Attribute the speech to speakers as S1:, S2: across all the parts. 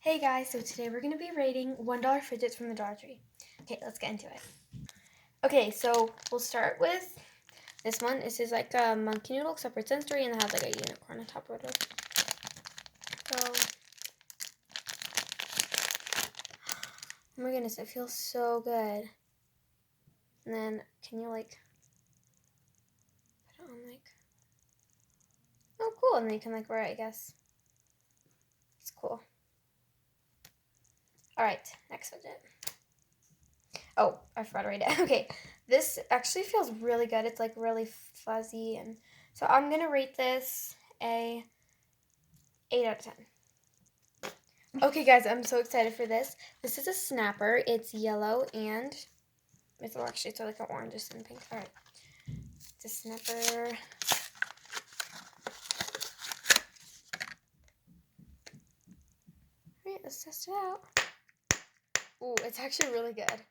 S1: Hey guys, so today we're going to be rating $1 fidgets from the Dollar Tree. Okay, let's get into it. Okay, so we'll start with this one. This is like a monkey noodle except for it's sensory and it has like a unicorn on top or whatever. So, oh my goodness, it feels so good. And then, can you like, put it on like, oh cool, and then you can like wear it, I guess. It's cool. Alright, next fidget. Oh, I forgot to write it. Okay, this actually feels really good. It's like really fuzzy, and so I'm gonna rate this a 8 out of 10. Okay, guys, I'm so excited for this. This is a snapper. It's yellow and it's actually like an orange and pink. All right, it's a snapper. All right, let's test it out. Ooh, it's actually really good.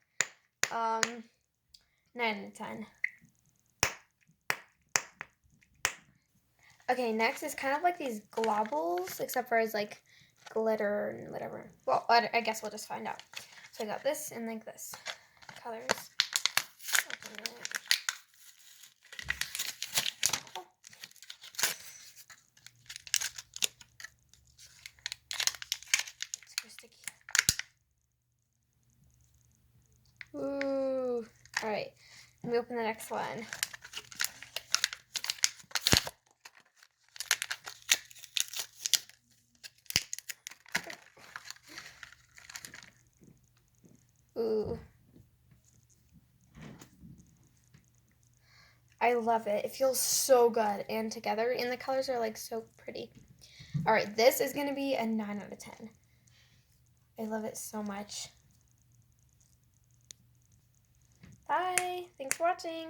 S1: 9 out of 10. Okay, next is kind of like these globbles, except for it's like glitter and whatever. Well, I guess we'll just find out. So I got this and like this colors. Open it. Super sticky. Ooh. All right, let me open the next one. Ooh. I love it. It feels so good and together, and the colors are like so pretty. All right, this is going to be a 9 out of 10. I love it so much. Bye. Thanks for watching.